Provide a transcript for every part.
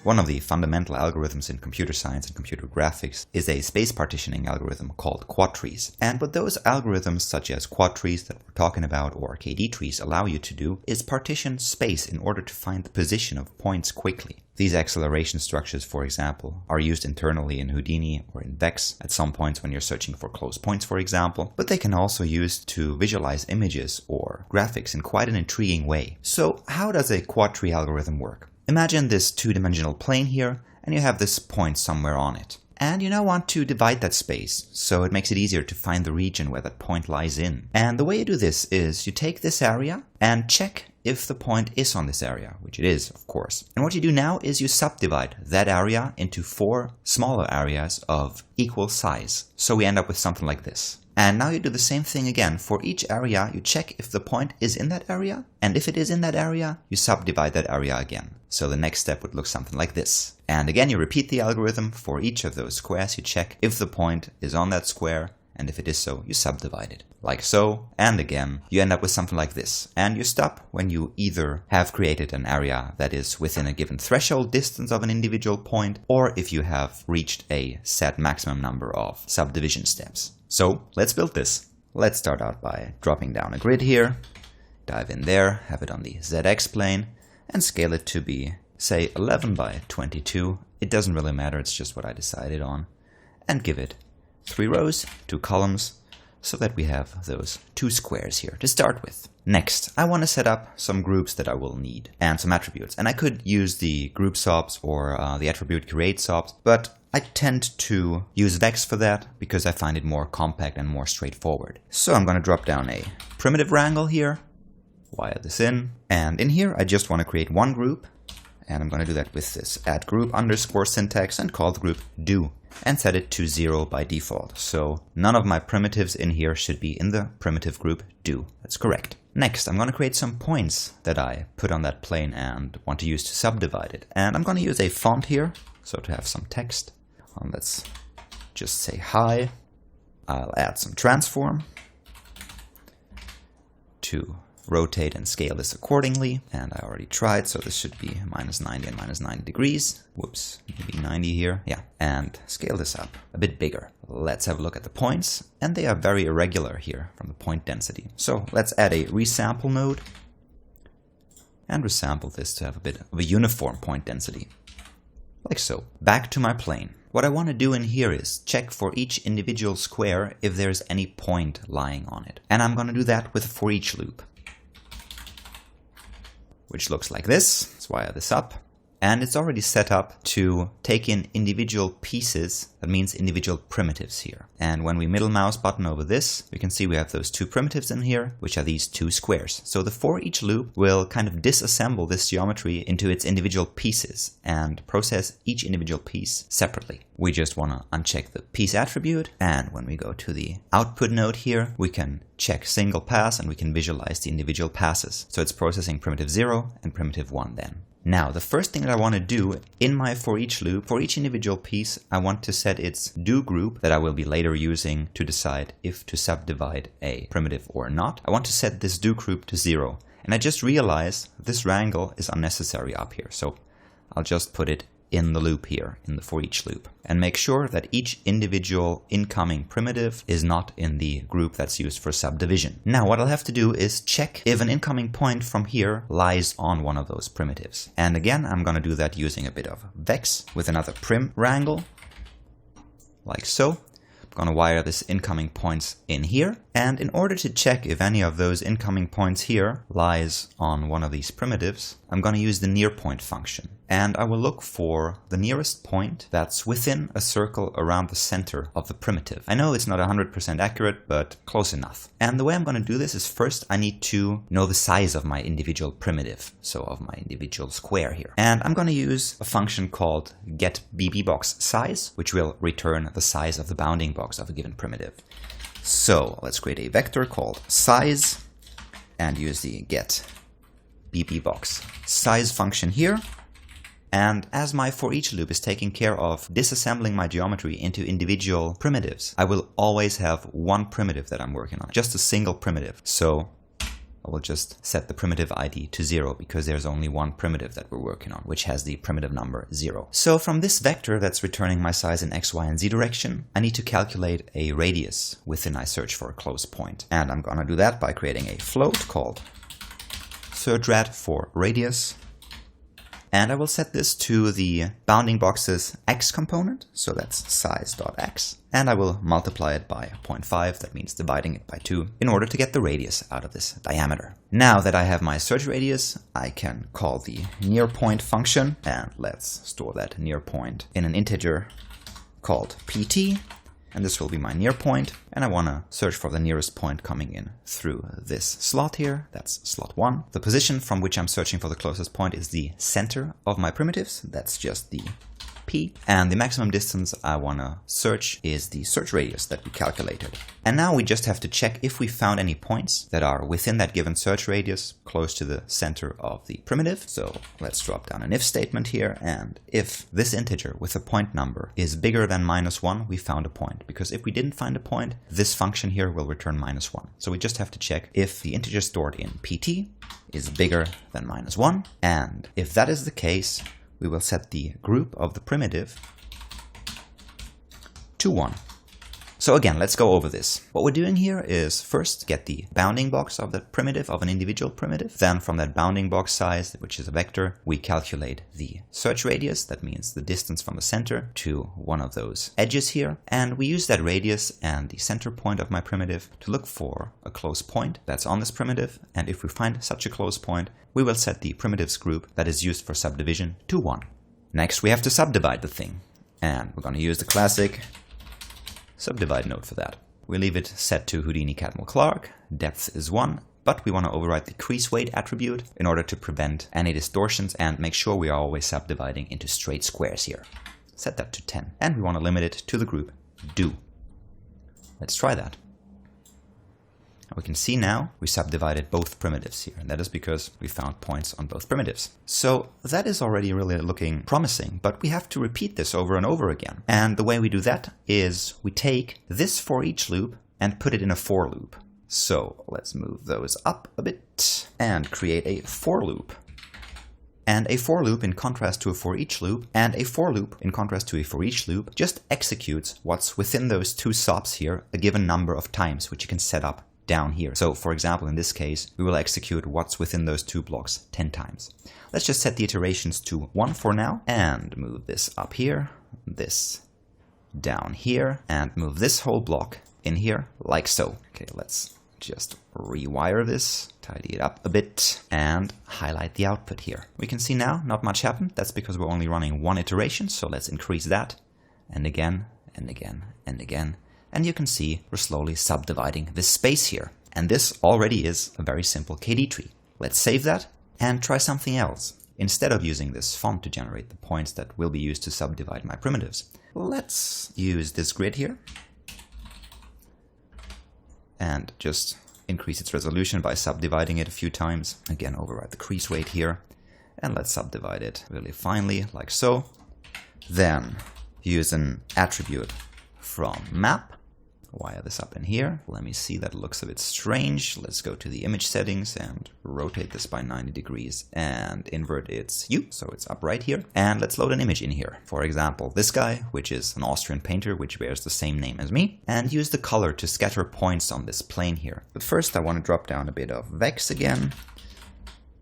One of the fundamental algorithms in computer science and computer graphics is a space partitioning algorithm called Quadtrees. And what those algorithms such as Quadtrees that we're talking about or KD trees allow you to do is partition space in order to find the position of points quickly. These acceleration structures, for example, are used internally in Houdini or in VEX at some points when you're searching for close points, for example, but they can also be used to visualize images or graphics in quite an intriguing way. So how does a quadtree algorithm work? Imagine this two-dimensional plane here, and you have this point somewhere on it. And you now want to divide that space, so it makes it easier to find the region where that point lies in. And the way you do this is you take this area and check if the point is on this area, which it is, of course. And what you do now is you subdivide that area into 4 smaller areas of equal size. So we end up with something like this. And now you do the same thing again. For each area, you check if the point is in that area. And if it is in that area, you subdivide that area again. So the next step would look something like this. And again, you repeat the algorithm. For each of those squares, you check if the point is on that square. And if it is so, you subdivide it. Like so, and again, you end up with something like this. And you stop when you either have created an area that is within a given threshold distance of an individual point, or if you have reached a set maximum number of subdivision steps. So let's build this. Let's start out by dropping down a grid here, dive in there, have it on the ZX plane, and scale it to be, say, 11 by 22. It doesn't really matter, it's just what I decided on. And give it 3 rows, 2 columns, so that we have those 2 squares here to start with. Next, I want to set up some groups that I will need, and some attributes. And I could use the group sobs or the attribute create sobs, but I tend to use VEX for that because I find it more compact and more straightforward. So I'm going to drop down a primitive wrangle here, wire this in, and in here I just want to create one group, and I'm going to do that with this add group underscore syntax and call the group do, and set it to 0 by default. So none of my primitives in here should be in the primitive group do. That's correct. Next, I'm going to create some points that I put on that plane and want to use to subdivide it. And I'm going to use a font here, so to have some text. Let's just say hi. I'll add some transform to rotate and scale this accordingly. And I already tried, so this should be -90 and -90 degrees. Whoops, maybe 90 here. Yeah, and scale this up a bit bigger. Let's have a look at the points. And they are very irregular here from the point density. So let's add a resample node and resample this to have a bit of a uniform point density. Like so. Back to my plane. What I want to do in here is check for each individual square if there's any point lying on it. And I'm going to do that with a for each loop, which looks like this. Let's wire this up. And it's already set up to take in individual pieces, that means individual primitives here. And when we middle mouse button over this, we can see we have those 2 primitives in here, which are these 2 squares. So the for each loop will kind of disassemble this geometry into its individual pieces and process each individual piece separately. We just want to uncheck the piece attribute, and when we go to the output node here, we can check single pass and we can visualize the individual passes. So it's processing primitive 0 and primitive 1 then. Now, the first thing that I want to do in my for each loop, for each individual piece, I want to set its do group that I will be later using to decide if to subdivide a primitive or not. I want to set this do group to 0. And I just realized this wrangle is unnecessary up here. So I'll just put it in the loop here, in the for each loop, and make sure that each individual incoming primitive is not in the group that's used for subdivision. Now what I'll have to do is check if an incoming point from here lies on one of those primitives. And again, I'm going to do that using a bit of VEX with another prim wrangle, like so. I'm going to wire this incoming points in here. And in order to check if any of those incoming points here lies on one of these primitives, I'm going to use the near point function. And I will look for the nearest point that's within a circle around the center of the primitive. I know it's not 100% accurate, but close enough. And the way I'm going to do this is first I need to know the size of my individual primitive, so of my individual square here. And I'm going to use a function called getBBBoxSize, which will return the size of the bounding box of a given primitive. So let's create a vector called size and use the getBBBoxSize function here. And as my for each loop is taking care of disassembling my geometry into individual primitives, I will always have one primitive that I'm working on, just a single primitive. So I will just set the primitive ID to 0 because there's only one primitive that we're working on, which has the primitive number 0. So from this vector that's returning my size in x, y, and z direction, I need to calculate a radius within I search for a close point. And I'm gonna do that by creating a float called searchRad for radius. And I will set this to the bounding box's x component, so that's size.x, and I will multiply it by 0.5, that means dividing it by 2, in order to get the radius out of this diameter. Now that I have my search radius, I can call the nearPoint function, and let's store that nearPoint in an integer called pt. And this will be my near point, and I want to search for the nearest point coming in through this slot here. That's slot 1. The position from which I'm searching for the closest point is the center of my primitives. That's just the P. And the maximum distance I want to search is the search radius that we calculated. And now we just have to check if we found any points that are within that given search radius close to the center of the primitive. So let's drop down an if statement here, and if this integer with a point number is bigger than -1, we found a point, because if we didn't find a point, this function here will return -1. So we just have to check if the integer stored in pt is bigger than -1, and if that is the case, we will set the group of the primitive to 1. So again, let's go over this. What we're doing here is first get the bounding box of the primitive, of an individual primitive. Then from that bounding box size, which is a vector, we calculate the search radius, that means the distance from the center to one of those edges here. And we use that radius and the center point of my primitive to look for a close point that's on this primitive. And if we find such a close point, we will set the primitives group that is used for subdivision to 1. Next, we have to subdivide the thing. And we're going to use the classic subdivide node for that. We leave it set to Houdini Catmull Clark, depth is 1, but we want to override the crease weight attribute in order to prevent any distortions and make sure we are always subdividing into straight squares here. Set that to 10, and we want to limit it to the group do. Let's try that. We can see now we subdivided both primitives here, and that is because we found points on both primitives. So that is already really looking promising, but we have to repeat this over and over again. And the way we do that is we take this for each loop and put it in a for loop. So let's move those up a bit and create a for loop. And a for loop, in contrast to a for each loop, and a for loop, in contrast to a for each loop, just executes what's within those two stops here a given number of times, which you can set up down here. So for example, in this case, we will execute what's within those two blocks 10 times. Let's just set the iterations to 1 for now and move this up here, this down here, and move this whole block in here like so. Okay, let's just rewire this, tidy it up a bit, and highlight the output here. We can see now not much happened. That's because we're only running 1 iteration, so let's increase that, and again, and again, and again. And you can see we're slowly subdividing this space here. And this already is a very simple KD tree. Let's save that and try something else. Instead of using this font to generate the points that will be used to subdivide my primitives, let's use this grid here and just increase its resolution by subdividing it a few times. Again, override the crease weight here, and let's subdivide it really finely, like so. Then use an attribute from map. Wire this up in here. Let me see, that looks a bit strange. Let's go to the image settings and rotate this by 90 degrees and invert its hue so it's upright here. And let's load an image in here. For example, this guy, which is an Austrian painter which bears the same name as me, and use the color to scatter points on this plane here. But first I want to drop down a bit of VEX again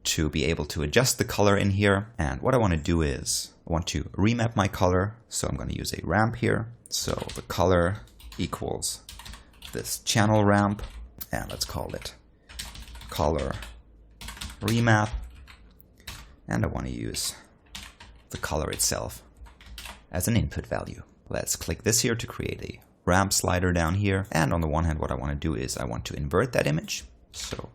to be able to adjust the color in here. And what I want to do is I want to remap my color. So I'm going to use a ramp here. So the color equals this channel ramp, and let's call it color remap, and I want to use the color itself as an input value. Let's click this here to create a ramp slider down here, and on the one hand what I want to do is I want to invert that image, so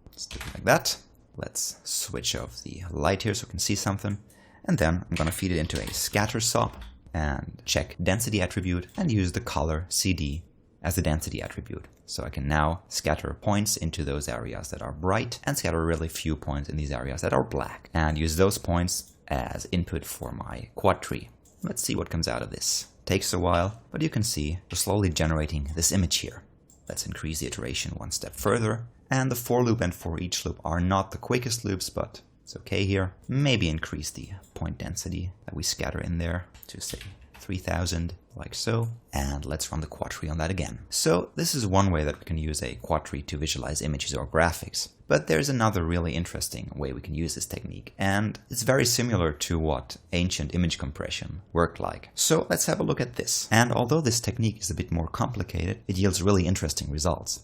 let's do it like that. Let's switch off the light here so we can see something, and then I'm going to feed it into a scatter SOP and check density attribute and use the color CD as the density attribute. So I can now scatter points into those areas that are bright and scatter really few points in these areas that are black, and use those points as input for my quad tree. Let's see what comes out of this. Takes a while, but you can see we're slowly generating this image here. Let's increase the iteration one step further And the for loop and for each loop are not the quickest loops, but it's okay here. Maybe increase the point density that we scatter in there to say 3000, like so. And let's run the quadtree on that again. So this is one way that we can use a quadtree to visualize images or graphics. But there's another really interesting way we can use this technique, and it's very similar to what ancient image compression worked like. So let's have a look at this. And although this technique is a bit more complicated, it yields really interesting results.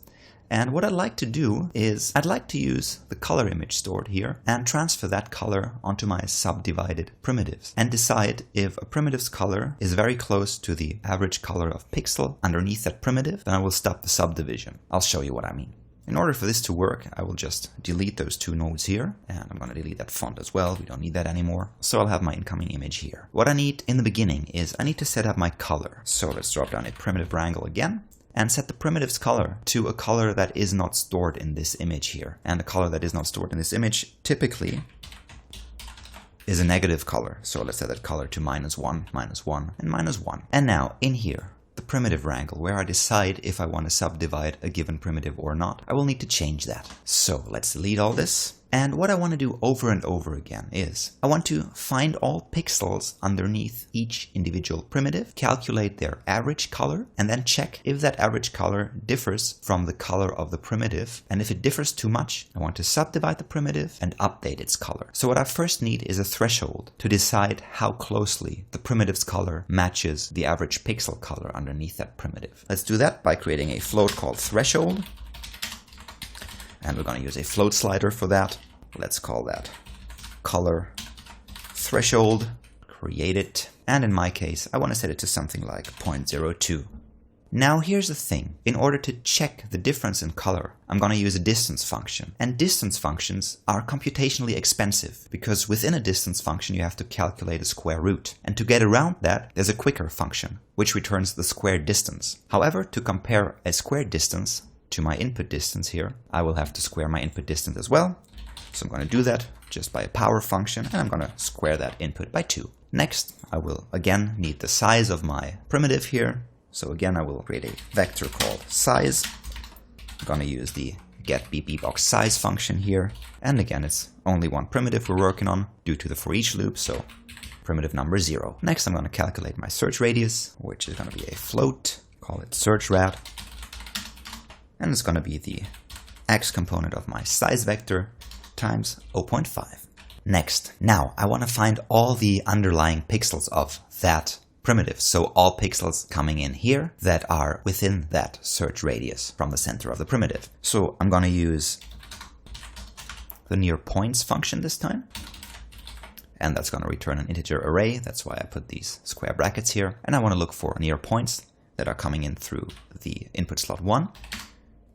And what I'd like to do is I'd like to use the color image stored here and transfer that color onto my subdivided primitives and decide if a primitive's color is very close to the average color of pixel underneath that primitive, then I will stop the subdivision. I'll show you what I mean. In order for this to work, I will just delete those two nodes here, and I'm going to delete that font as well. We don't need that anymore. So I'll have my incoming image here. What I need in the beginning is I need to set up my color. So let's drop down a primitive wrangle again and set the primitive's color to a color that is not stored in this image here. And the color that is not stored in this image typically is a negative color. So let's set that color to -1, -1, and -1. And now in here, the primitive wrangle, where I decide if I want to subdivide a given primitive or not, I will need to change that. So let's delete all this. And what I want to do over and over again is I want to find all pixels underneath each individual primitive, calculate their average color, and then check if that average color differs from the color of the primitive. And if it differs too much, I want to subdivide the primitive and update its color. So what I first need is a threshold to decide how closely the primitive's color matches the average pixel color underneath that primitive. Let's do that by creating a float called threshold. And we're going to use a float slider for that. Let's call that color threshold, create it. And in my case, I want to set it to something like 0.02. Now here's the thing. In order to check the difference in color, I'm going to use a distance function. And distance functions are computationally expensive because within a distance function you have to calculate a square root. And to get around that, there's a quicker function, which returns the square distance. However, to compare a square distance to my input distance here, I will have to square my input distance as well. So I'm going to do that just by a power function, and I'm going to square that input by 2. Next, I will again need the size of my primitive here. So again, I will create a vector called size. I'm going to use the getBBBoxSize function here. And again, it's only one primitive we're working on due to the for each loop, so primitive number 0. Next, I'm going to calculate my search radius, which is going to be a float. Call it searchRad. And it's going to be the x component of my size vector times 0.5. Next, now I want to find all the underlying pixels of that primitive. So all pixels coming in here that are within that search radius from the center of the primitive. So I'm going to use the near points function this time. And that's going to return an integer array. That's why I put these square brackets here. And I want to look for near points that are coming in through the input slot 1.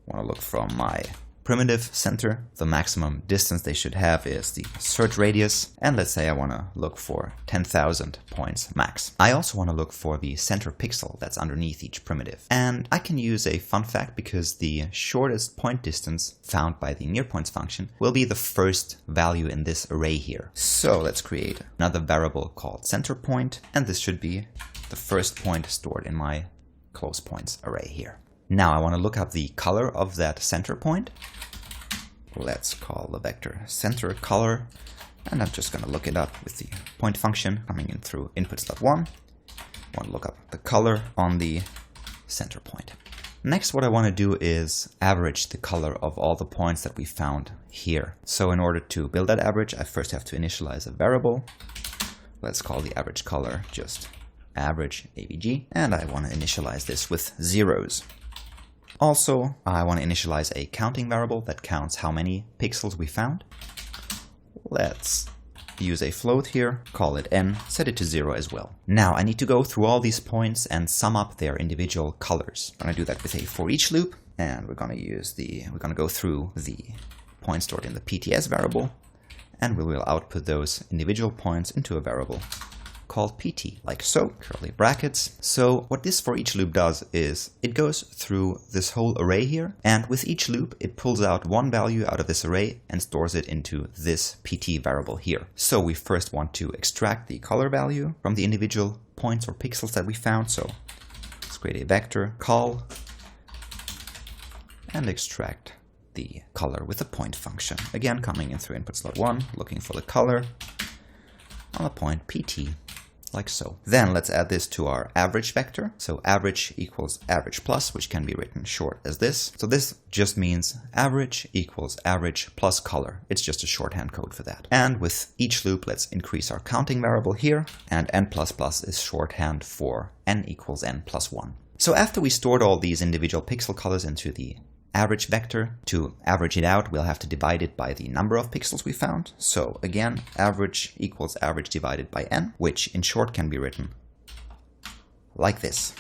I want to look from my primitive center. The maximum distance they should have is the search radius. And let's say I want to look for 10,000 points max. I also want to look for the center pixel that's underneath each primitive. And I can use a fun fact because the shortest point distance found by the nearPoints function will be the first value in this array here. So let's create another variable called center point. And this should be the first point stored in my close points array here. Now I want to look up the color of that center point. Let's call the vector center color, and I'm just going to look it up with the point function coming in through input slot 1. I want to look up the color on the center point. Next, what I want to do is average the color of all the points that we found here. So in order to build that average, I first have to initialize a variable. Let's call the average color just average AVG, and I want to initialize this with zeros. Also, I want to initialize a counting variable that counts how many pixels we found. Let's use a float here, call it n, set it to 0 as well. Now I need to go through all these points and sum up their individual colors. I'm going to do that with a for each loop, and we're going to go through the points stored in the PTS variable, and we will output those individual points into a variable called PT, like so, curly brackets. So what this for each loop does is it goes through this whole array here, and with each loop it pulls out one value out of this array and stores it into this PT variable here. So we first want to extract the color value from the individual points or pixels that we found. So let's create a vector call and extract the color with the point function. Again, coming in through input slot 1, looking for the color on the point pt, like so. Then let's add this to our average vector. So average equals average plus, which can be written short as this. So this just means average equals average plus color. It's just a shorthand code for that. And with each loop, let's increase our counting variable here, and n++ is shorthand for n equals n plus 1. So after we stored all these individual pixel colors into the average vector, to average it out, we'll have to divide it by the number of pixels we found. So again, average equals average divided by n, which in short can be written like this.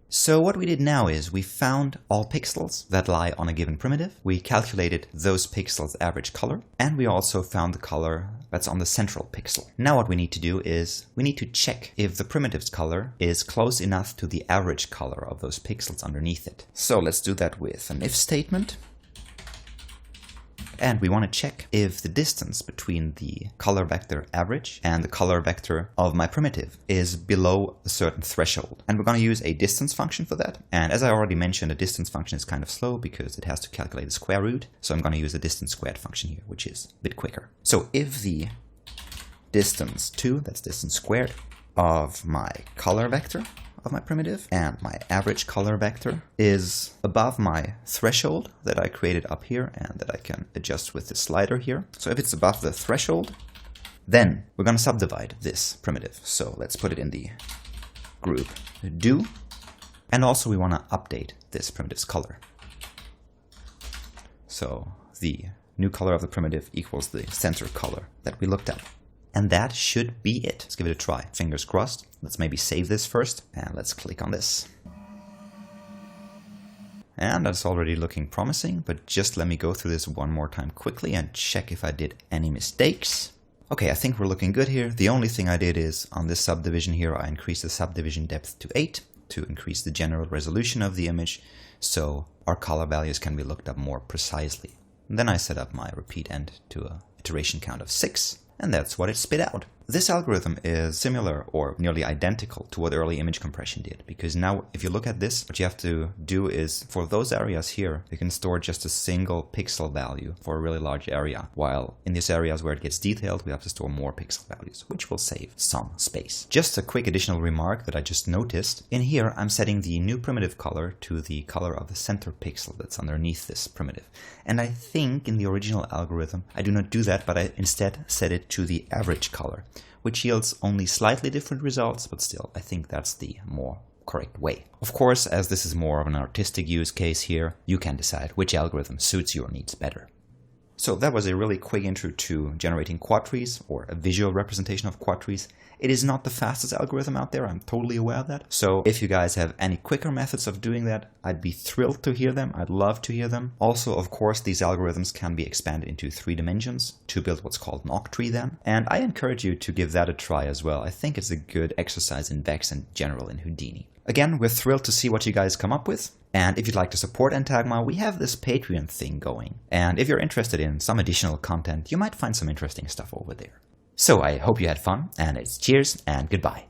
So what we did now is we found all pixels that lie on a given primitive, we calculated those pixels' average color, and we also found the color that's on the central pixel. Now what we need to do is we need to check if the primitive's color is close enough to the average color of those pixels underneath it. So let's do that with an if statement. And we want to check if the distance between the color vector average and the color vector of my primitive is below a certain threshold. And we're going to use a distance function for that. And as I already mentioned, a distance function is kind of slow because it has to calculate the square root. So I'm going to use a distance squared function here, which is a bit quicker. So if the distance 2, that's distance squared, of my color vector of my primitive and my average color vector is above my threshold that I created up here and that I can adjust with the slider here. So if it's above the threshold, then we're going to subdivide this primitive. So let's put it in the group do. And also we want to update this primitive's color. So the new color of the primitive equals the center color that we looked at. And that should be it. Let's give it a try. Fingers crossed. Let's maybe save this first. And let's click on this. And that's already looking promising. But just let me go through this one more time quickly and check if I did any mistakes. Okay, I think we're looking good here. The only thing I did is on this subdivision here, I increased the subdivision depth to 8 to increase the general resolution of the image. So our color values can be looked up more precisely. And then I set up my repeat end to an iteration count of 6. And that's what it spit out. This algorithm is similar or nearly identical to what early image compression did, because now if you look at this, what you have to do is for those areas here, you can store just a single pixel value for a really large area, while in these areas where it gets detailed, we have to store more pixel values, which will save some space. Just a quick additional remark that I just noticed. In here, I'm setting the new primitive color to the color of the center pixel that's underneath this primitive. And I think in the original algorithm, I do not do that, but I instead set it to the average color, which yields only slightly different results, but still, I think that's the more correct way. Of course, as this is more of an artistic use case here, you can decide which algorithm suits your needs better. So that was a really quick intro to generating quadtrees, or a visual representation of quadtrees. It is not the fastest algorithm out there, I'm totally aware of that. So if you guys have any quicker methods of doing that, I'd be thrilled to hear them. I'd love to hear them. Also, of course, these algorithms can be expanded into 3 dimensions to build what's called an octree then. And I encourage you to give that a try as well. I think it's a good exercise in VEX and general in Houdini. Again, we're thrilled to see what you guys come up with. And if you'd like to support Entagma, we have this Patreon thing going. And if you're interested in some additional content, you might find some interesting stuff over there. So I hope you had fun, and it's cheers and goodbye.